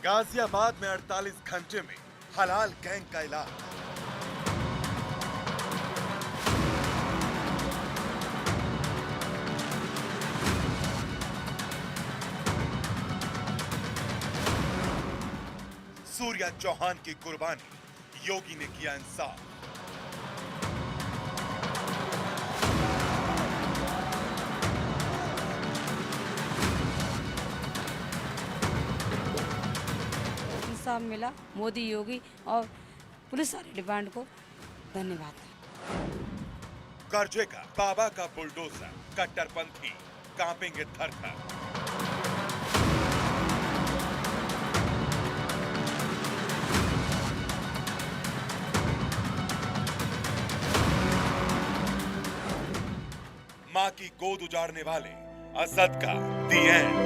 गाजियाबाद में 48 घंटे में हलाल गैंग का ऐलान। सूर्या चौहान की कुर्बानी, योगी ने किया इंसाफ। इंसाफ मिला। मोदी, योगी और पुलिस सारे डिपार्टमेंट को धन्यवाद। कर्जे का बाबा का बुलडोजर, कट्टरपंथी कांपेंगे थर-थर। मां की गोद उजाड़ने वाले असद का दी एंड।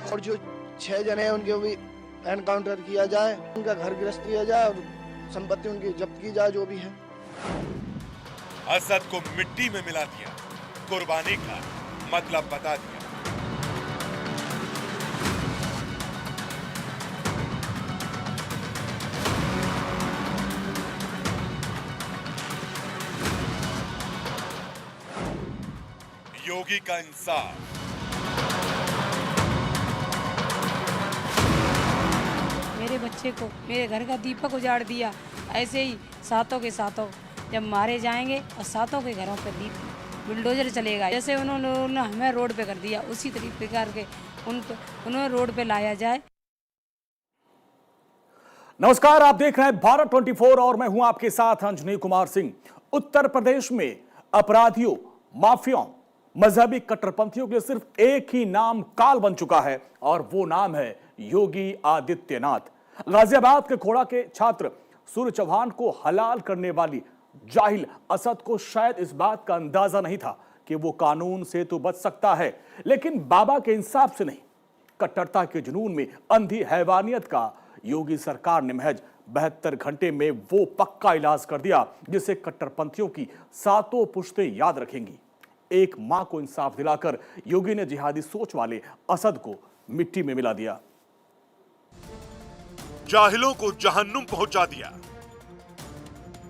और जो 6 जने हैं उनके भी एनकाउंटर किया जाए, उनका घर गिरफ्त किया जाए और संपत्ति उनकी जब्त की जाए जो भी है। असद को मिट्टी में मिला दिया, कुर्बानी का मतलब बता दिया। योगी का इंसाफ। मेरे बच्चे को, मेरे घर का दीपक उजाड़ दिया। ऐसे ही सातों के सातों जब मारे जाएंगे और सातों के घरों पे दीप बुलडोजर चलेगा। जैसे उन्होंने हमें रोड पे कर दिया, उसी तरीके करके उन्हें रोड पे लाया जाए। नमस्कार, आप देख रहे हैं भारत 24 और मैं हूं आपके साथ अंजनी कुमार सिंह। उत्तर प्रदेश में अपराधियों, माफियाओं, मजहबी कट्टरपंथियों के लिए सिर्फ एक ही नाम काल बन चुका है और वो नाम है योगी आदित्यनाथ। गाजियाबाद के खोड़ा के छात्र सूर्य चौहान को हलाल करने वाली जाहिल असद को शायद इस बात का अंदाजा नहीं था कि वो कानून से तो बच सकता है, लेकिन बाबा के इंसाफ से नहीं, कट्टरता के जुनून में अंधी हैवानियत का योगी सरकार ने महज 72 घंटे में वो पक्का इलाज कर दिया जिसे कट्टरपंथियों की सातों पुश्तें याद रखेंगी। एक मां को इंसाफ दिलाकर योगी ने जिहादी सोच वाले असद को मिट्टी में मिला दिया। जाहिलों को जहन्नुम पहुंचा दिया।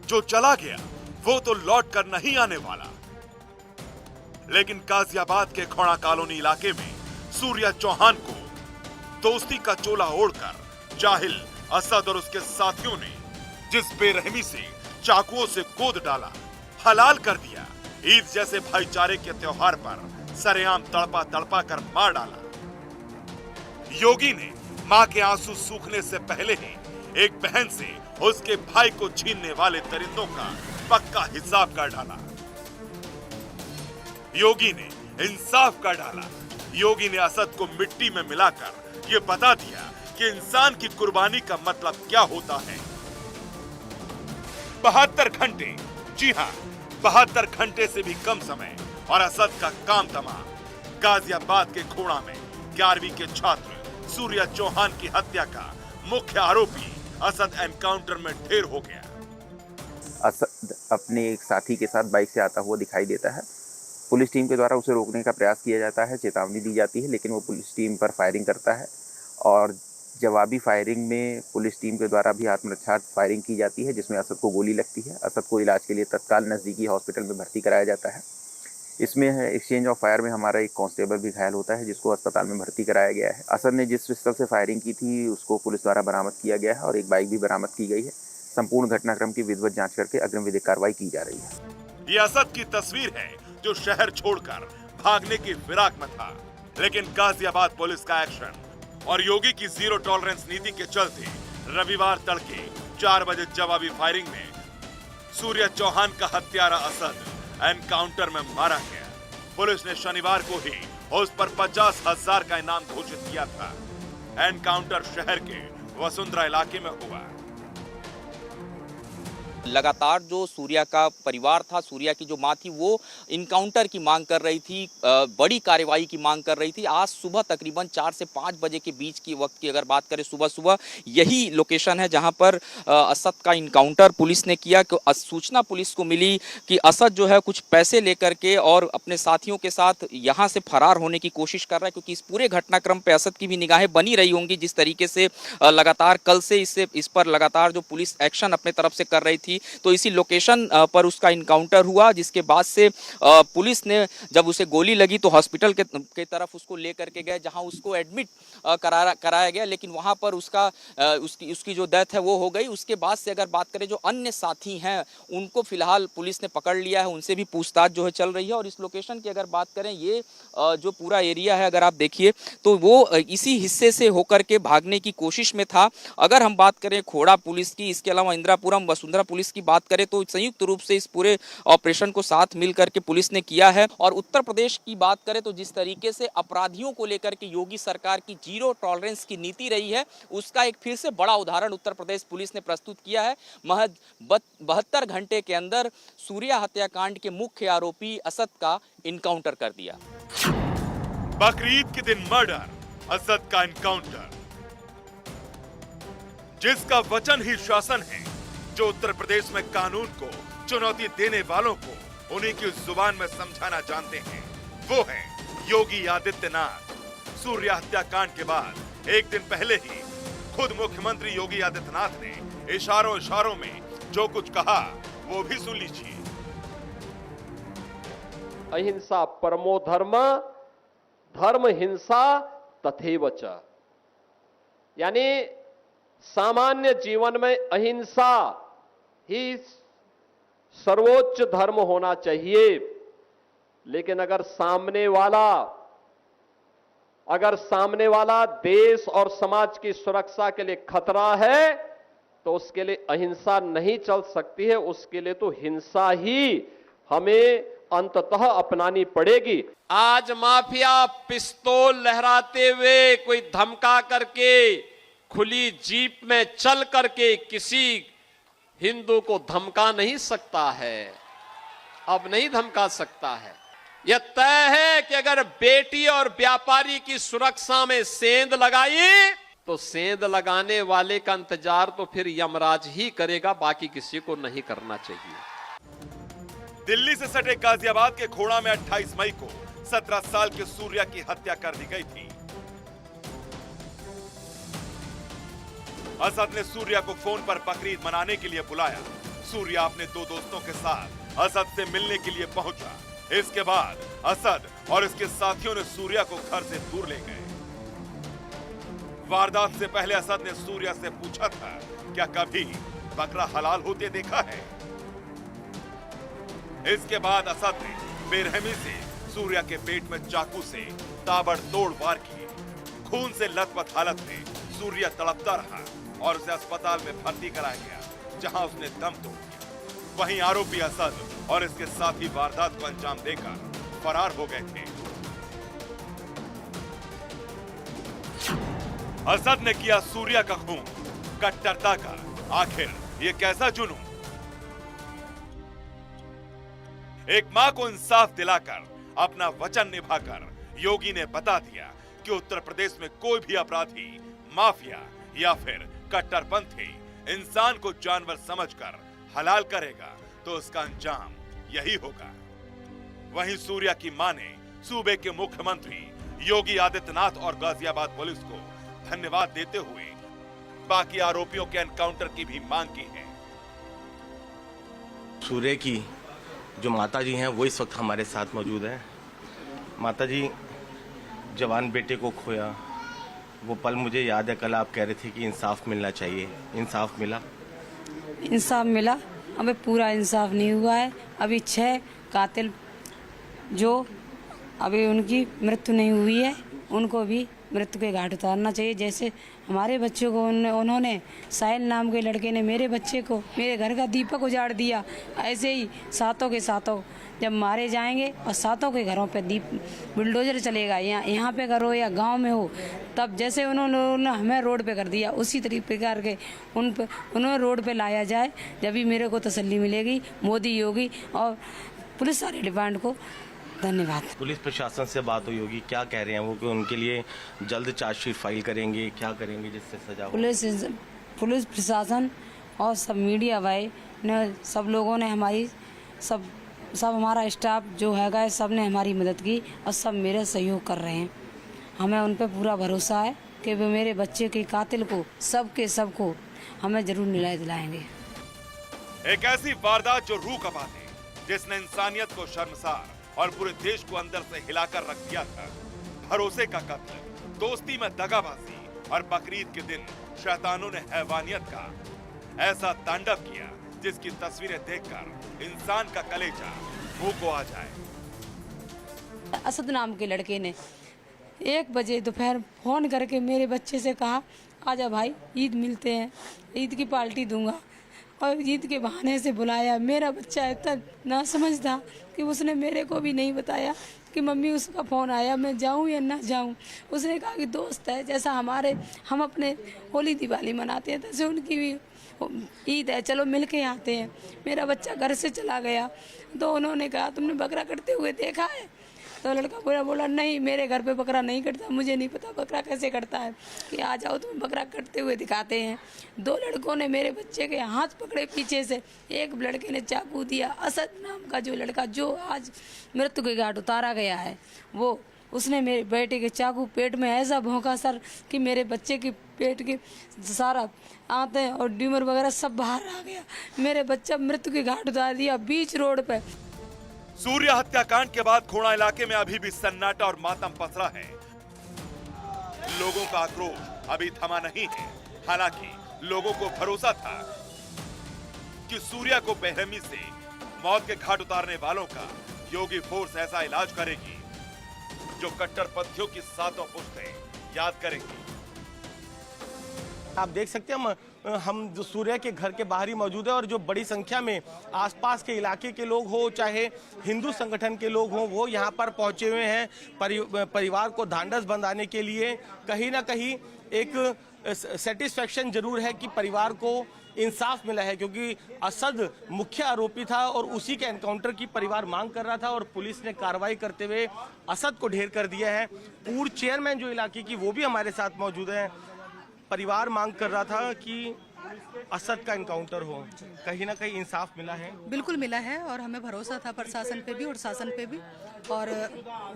जो चला गया वो तो लौट कर नहीं आने वाला। लेकिन गाजियाबाद के खोड़ा कॉलोनी इलाके में सूर्या चौहान को दोस्ती का चोला ओढ़कर जाहिल असद और उसके साथियों ने जिस बेरहमी से चाकुओं से गोद डाला, हलाल कर दिया। ईद जैसे भाईचारे के त्योहार पर सरेआम तड़पा तड़पा कर मार डाला। योगी ने मां के आंसू सूखने से पहले ही एक बहन से उसके भाई को छीनने वाले दरिंदों का पक्का हिसाब कर डाला। योगी ने इंसाफ कर डाला। योगी ने असद को मिट्टी में मिलाकर यह बता दिया कि इंसान की कुर्बानी का मतलब क्या होता है। 72 घंटे, जी हां, 72 घंटे से भी कम समय और असद का काम तमाम। गाजियाबाद के खोड़ा में 11वीं के छात्र सूर्या चौहान की हत्या का मुख्य आरोपी असद एनकाउंटर में ढेर हो गया। असद अपने एक साथी के साथ बाइक से आता हुआ दिखाई देता है। पुलिस टीम के द्वारा उसे रोकने का प्रयास किया जाता है, चेतावनी दी जाती है, लेकिन वो पुलिस टीम पर फायरिंग करता है और जवाबी फायरिंग में पुलिस टीम के द्वारा भी आत्मरक्षा फायरिंग की जाती है, जिसमें असद को गोली लगती है। असद को इलाज के लिए तत्काल नज़दीकी हॉस्पिटल में भर्ती कराया जाता है। इसमें एक्सचेंज ऑफ फायर में हमारा एक कांस्टेबल भी घायल होता है, जिसको अस्पताल में भर्ती कराया गया है। असद ने जिस पिस्टल से फायरिंग की थी उसको पुलिस द्वारा बरामद किया गया है और एक बाइक भी बरामद की गई है। संपूर्ण घटनाक्रम की विधिवत जांच करके अग्रिम विधिक कार्रवाई की जा रही है। ये असद की तस्वीर है जो शहर छोड़कर भागने की फिराक में था, लेकिन गाजियाबाद पुलिस का एक्शन और योगी की जीरो टॉलरेंस नीति के चलते रविवार तड़के 4 बजे जवाबी फायरिंग में सूर्या चौहान का हत्यारा असद एनकाउंटर में मारा गया। पुलिस ने शनिवार को ही उस पर 50,000 का इनाम घोषित किया था। एनकाउंटर शहर के वसुंधरा इलाके में हुआ। लगातार जो सूर्या का परिवार था, सूर्या की जो मां थी, वो इनकाउंटर की मांग कर रही थी, बड़ी कार्रवाई की मांग कर रही थी। आज सुबह तकरीबन 4 से 5 बजे के बीच की वक्त की अगर बात करें, सुबह सुबह यही लोकेशन है जहां पर असद का इनकाउंटर पुलिस ने किया। सूचना पुलिस को मिली कि असद जो है कुछ पैसे लेकर के और अपने साथियों के साथ यहां से फरार होने की कोशिश कर रहा है, क्योंकि इस पूरे घटनाक्रम पे असद की भी निगाहें बनी रही होंगी। जिस तरीके से लगातार कल से इस पर लगातार जो पुलिस एक्शन अपने तरफ से कर रही थी, तो इसी लोकेशन पर उसका इनकाउंटर हुआ, जिसके बाद से पुलिस ने जब उसे गोली लगी तो हॉस्पिटल के तरफ उसको लेकर के गए, जहां उसको एडमिट कराया गया, लेकिन वहां पर उसकी जो डेथ है वो हो गई। उसके बाद से अगर बात करें, जो अन्य साथी हैं उनको फिलहाल पुलिस ने पकड़ लिया है, उनसे भी पूछताछ जो है चल रही है। और इस लोकेशन की अगर बात करें, ये जो पूरा एरिया है अगर आप देखिए तो वो इसी हिस्से से होकर के भागने की कोशिश में था। अगर हम बात करें खोड़ा पुलिस की, इसके अलावा इंदिरापुरम वसुंधरा पुलिस की बात करें, तो संयुक्त रूप से इस पूरे ऑपरेशन को साथ मिल करके पुलिस ने किया है। और उत्तर प्रदेश की बात करें तो जिस तरीके से अपराधियों को लेकर के योगी सरकार की जीरो टॉलरेंस की नीति रही है, उसका एक फिर से बड़ा उदाहरण उत्तर प्रदेश पुलिस ने प्रस्तुत किया है। महज 72 घंटे के अंदर सूर्या हत्याकांड के मुख्य आरोपी असद का इनकाउंटर कर दिया। बकरीद के दिन मर्डर, असद का इनकाउंटर। जिसका वचन ही शासन है, जो उत्तर प्रदेश में कानून को चुनौती देने वालों को उन्हीं की जुबान में समझाना जानते हैं, वो है योगी आदित्यनाथ। सूर्या हत्याकांड के बाद एक दिन पहले ही खुद मुख्यमंत्री योगी आदित्यनाथ ने इशारों में जो कुछ कहा वो भी सुन लीजिए। अहिंसा परमो धर्म, धर्म हिंसा तथैव च। यानी सामान्य जीवन में अहिंसा ही सर्वोच्च धर्म होना चाहिए, लेकिन अगर सामने वाला देश और समाज की सुरक्षा के लिए खतरा है, तो उसके लिए अहिंसा नहीं चल सकती है, उसके लिए तो हिंसा ही हमें अंततः अपनानी पड़ेगी। आज माफिया पिस्तौल लहराते हुए कोई धमका करके खुली जीप में चल करके किसी हिंदू को धमका नहीं सकता है, अब नहीं धमका सकता है। यह तय है कि अगर बेटी और व्यापारी की सुरक्षा में सेंध लगाई तो सेंध लगाने वाले का इंतजार तो फिर यमराज ही करेगा, बाकी किसी को नहीं करना चाहिए। दिल्ली से सटे गाजियाबाद के खोड़ा में 28 मई को 17 साल के सूर्या की हत्या कर दी गई थी। असद ने सूर्या को फोन पर बकरीद मनाने के लिए बुलाया। सूर्या अपने 2 दोस्तों के साथ असद से मिलने के लिए पहुंचा। इसके बाद असद और इसके साथियों ने सूर्या को घर से दूर ले गए। वारदात से पहले असद ने सूर्या से पूछा था, क्या कभी बकरा हलाल होते देखा है? इसके बाद असद ने बेरहमी से सूर्या के पेट में चाकू से ताबड़तोड़ वार किए। खून से लथपथ हालत में सूर्या तड़पता रहा और उसे अस्पताल में भर्ती कराया गया, जहां उसने दम तोड़ दिया। वहीं आरोपी असद और इसके साथी वारदात को अंजाम देकर फरार हो गए थे। असद ने किया सूर्या का खून, कट्टरता का आखिर ये कैसा जुनून? एक मां को इंसाफ दिलाकर, अपना वचन निभाकर योगी ने बता दिया कि उत्तर प्रदेश में कोई भी अपराधी, माफिया या फिर कट्टरपंथी इंसान को जानवर समझकर हलाल करेगा तो उसका अंजाम यही होगा। वहीं सूर्या की मां ने सूबे के मुख्यमंत्री योगी आदित्यनाथ और गाजियाबाद पुलिस को धन्यवाद देते हुए बाकी आरोपियों के एनकाउंटर की भी मांग की है। सूर्या की जो माता जी हैं वो इस वक्त हमारे साथ मौजूद है। माता जी, जवान बेटे को खोया, वो पल मुझे याद है। कल आप कह रहे थे कि इंसाफ मिलना चाहिए, इंसाफ मिला? इंसाफ मिला, अबे पूरा इंसाफ नहीं हुआ है। अभी 6 कातिल जो अभी उनकी मृत्यु नहीं हुई है, उनको भी मृत्यु के घाट उतारना चाहिए। जैसे हमारे बच्चों को उन्होंने साहिल नाम के लड़के ने मेरे बच्चे को मेरे घर का दीपक उजाड़ दिया, ऐसे ही सातों के सातों जब मारे जाएंगे और सातों के घरों पे बुलडोजर चलेगा, यहाँ पे करो या गांव में हो, तब जैसे उन्होंने हमें रोड पे कर दिया उसी तरीके के उन्हें रोड पे लाया जाए, जब भी मेरे को तसल्ली मिलेगी। मोदी, योगी और पुलिस सारे डिपार्टमेंट को धन्यवाद। पुलिस प्रशासन से बात हुई होगी, क्या कह रहे हैं वो कि उनके लिए जल्द चार्जशीट फाइल करेंगे, क्या करेंगे जिससे सजा हो? पुलिस प्रशासन और सब मीडिया भाई ने, सब लोगों ने हमारी सब हमारा स्टाफ जो हैगा सब ने हमारी मदद की और सब मेरे सहयोग कर रहे हैं। हमें उन पर पूरा भरोसा है कि वे मेरे बच्चे के कातिल को सबको हमें जरूर न्याय दिलाएंगे। एक ऐसी वारदात जो रूह कपा दे, जिसने इंसानियत को शर्मसार और पूरे देश को अंदर से हिलाकर रख दिया था। भरोसे का कत्ल, दोस्ती में दगाबाजी और बकरीद के दिन शैतानों ने हैवानियत का ऐसा तांडव किया जिसकी तस्वीरें देखकर इंसान का कलेजा मुंह को आ जाए। असद नाम के लड़के ने 1 बजे दोपहर फोन करके मेरे बच्चे से कहा, आजा भाई ईद मिलते हैं, ईद की पार्टी दूंगा, और ईद के बहाने से बुलाया। मेरा बच्चा इतना नासमझ था कि उसने मेरे को भी नहीं बताया कि मम्मी उसका फ़ोन आया, मैं जाऊं या ना जाऊं। उसने कहा कि दोस्त है, जैसा हम अपने होली दिवाली मनाते हैं तैसे उनकी भी ईद है, चलो मिल के आते हैं। मेरा बच्चा घर से चला गया तो उन्होंने कहा तुमने बकरा कटते हुए देखा है? तो लड़का बोला नहीं, मेरे घर पे बकरा नहीं कटता, मुझे नहीं पता बकरा कैसे कटता है, कि आ जाओ तुम्हें बकरा कटते हुए दिखाते हैं। 2 लड़कों ने मेरे बच्चे के हाथ पकड़े पीछे से, एक लड़के ने चाकू दिया। असद नाम का जो लड़का जो आज मृत्यु के घाट उतारा गया है, वो उसने मेरे बेटे के चाकू पेट में ऐसा भौंका सर कि मेरे बच्चे के पेट के सारा आंतें और ट्यूमर वगैरह सब बाहर आ गया। मेरे बच्चा मृत्यु के घाट उतार दिया बीच रोड पे। सूर्या हत्याकांड के बाद खोड़ा इलाके में अभी भी सन्नाटा और मातम पसरा है। लोगों का आक्रोश अभी थमा नहीं है। हालांकि लोगों को भरोसा था कि सूर्या को बेरहमी से मौत के घाट उतारने वालों का योगी फोर्स ऐसा इलाज करेगी जो कट्टरपंथियों की सातों पुश्तें याद करेगी। आप देख सकते हैं हम जो सूर्या के घर के बाहर ही मौजूद है और जो बड़ी संख्या में आसपास के इलाके के लोग हो चाहे हिंदू संगठन के लोग हों वो यहाँ पर पहुँचे हुए हैं परिवार को ढांढस बंधाने के लिए। कहीं ना कहीं एक सेटिस्फैक्शन जरूर है कि परिवार को इंसाफ मिला है, क्योंकि असद मुख्य आरोपी था और उसी के एनकाउंटर की परिवार मांग कर रहा था और पुलिस ने कार्रवाई करते हुए असद को ढेर कर दिया है। पूर्व चेयरमैन जो इलाके की वो भी हमारे साथ मौजूद हैं। परिवार मांग कर रहा था कि असद का एनकाउंटर हो, कहीं ना कहीं इंसाफ मिला है? बिल्कुल मिला है और हमें भरोसा था प्रशासन पे भी और शासन पे भी, और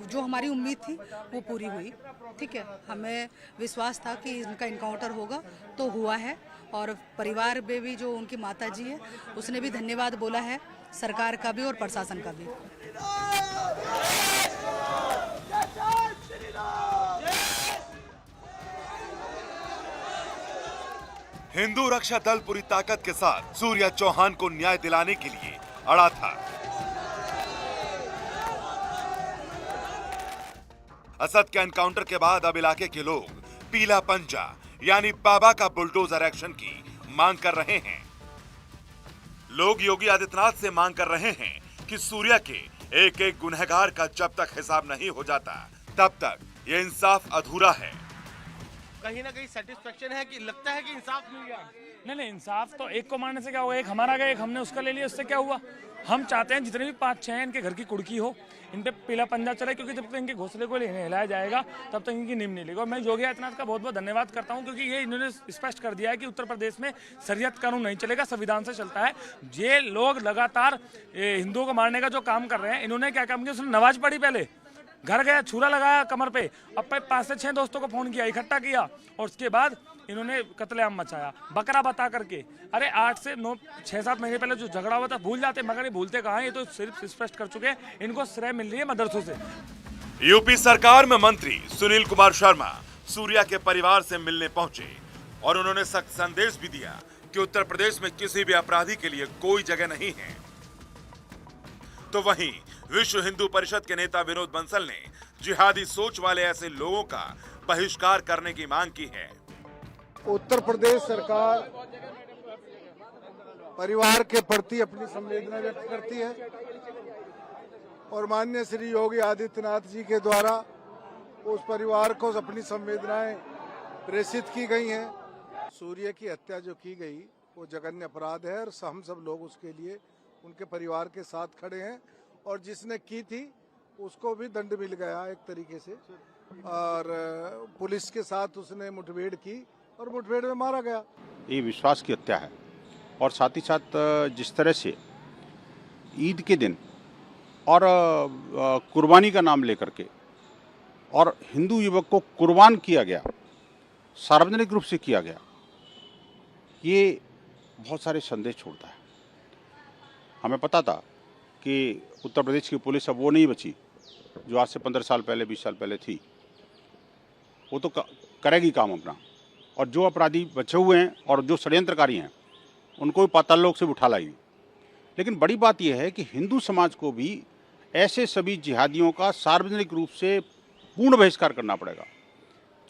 जो हमारी उम्मीद थी वो पूरी हुई। ठीक है, हमें विश्वास था कि इनका एनकाउंटर होगा तो हुआ है, और परिवार में भी जो उनकी माता जी है उसने भी धन्यवाद बोला है, सरकार का भी और प्रशासन का भी। हिंदू रक्षा दल पूरी ताकत के साथ सूर्या चौहान को न्याय दिलाने के लिए अड़ा था। असद के एनकाउंटर के बाद अब इलाके के लोग पीला पंजा यानी बाबा का बुलडोजर एक्शन की मांग कर रहे हैं। लोग योगी आदित्यनाथ से मांग कर रहे हैं कि सूर्या के एक एक गुनहगार का जब तक हिसाब नहीं हो जाता तब तक ये इंसाफ अधूरा है। कहीं ना कहीं सेटिस्फेक्शन है कि लगता है कि इंसाफ मिल गया? नहीं, इंसाफ तो एक को मारने से क्या हुआ, एक हमारा गया, एक हमने उसका ले लिया, उससे क्या हुआ? हम चाहते हैं जितने भी 5-6 हैं इनके घर की कुड़की हो, इन पे पीला पंजा चले, क्योंकि जब तक इनके घोंसले को हिलाया जाएगा तब तक इनकी नींव नहीं लेगी। और मैं योगी आदित्यनाथ का बहुत बहुत धन्यवाद करता हूं, क्योंकि ये इन्होंने स्पष्ट कर दिया है कि उत्तर प्रदेश में शरीयत कानून नहीं चलेगा, संविधान से चलता है। ये लोग लगातार हिंदुओं को मारने का जो काम कर रहे हैं, इन्होंने क्या काम किया, उसने नमाज पढ़ी, पहले घर गया, छुरा लगाया कमर पे, अब 5 से 6 दोस्तों को फोन किया, इकट्ठा किया, और उसके बाद इन्होंने कत्लेआम मचाया बकरा बता करके। अरे 8 से 6-7 महीने पहले जो झगड़ा हुआ था भूल जाते, मगर ये भूलते कहाँ, ये तो सिर्फ स्पष्ट कर चुके हैं, इनको श्रेय मिल रही है मदरसों से। यूपी सरकार में मंत्री सुनील कुमार शर्मा सूर्या के परिवार से मिलने पहुंचे और उन्होंने सख्त संदेश भी दिया कि उत्तर प्रदेश में किसी भी अपराधी के लिए कोई जगह नहीं है। तो वहीं विश्व हिंदू परिषद के नेता विनोद बंसल ने जिहादी सोच वाले ऐसे लोगों का बहिष्कार करने की मांग की है। उत्तर प्रदेश सरकार परिवार के प्रति अपनी संवेदना व्यक्त करती है और माननीय श्री योगी आदित्यनाथ जी के द्वारा उस परिवार को अपनी संवेदनाएं प्रेषित की गई हैं। सूर्य की हत्या जो की गई वो जघन्य अपराध है और हम सब लोग उसके लिए उनके परिवार के साथ खड़े हैं और जिसने की थी उसको भी दंड मिल गया एक तरीके से और पुलिस के साथ उसने मुठभेड़ की और मुठभेड़ में मारा गया। ये विश्वास की हत्या है और साथ ही साथ जिस तरह से ईद के दिन और कुर्बानी का नाम लेकर के और हिंदू युवक को कुर्बान किया गया, सार्वजनिक रूप से किया गया, ये बहुत सारे संदेश छोड़ता है। हमें पता था कि उत्तर प्रदेश की पुलिस अब वो नहीं बची जो आज से 15 साल पहले 20 साल पहले थी। वो तो करेगी काम अपना और जो अपराधी बचे हुए हैं और जो षड्यंत्रकारी हैं उनको भी पाताल लोक से उठा लाएगी। लेकिन बड़ी बात यह है कि हिंदू समाज को भी ऐसे सभी जिहादियों का सार्वजनिक रूप से पूर्ण बहिष्कार करना पड़ेगा,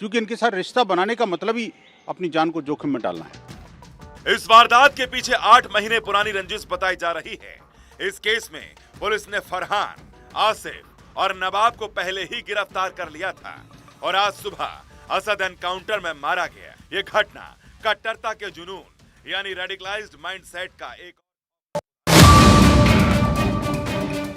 क्योंकि इनके साथ रिश्ता बनाने का मतलब ही अपनी जान को जोखिम में डालना है। इस वारदात के पीछे 8 महीने पुरानी रंजिश बताई जा रही है। इस केस में पुलिस ने फरहान, आसिफ और नवाब को पहले ही गिरफ्तार कर लिया था और आज सुबह असद एनकाउंटर में मारा गया। ये घटना कट्टरता के जुनून यानी रेडिकलाइज्ड माइंडसेट का एक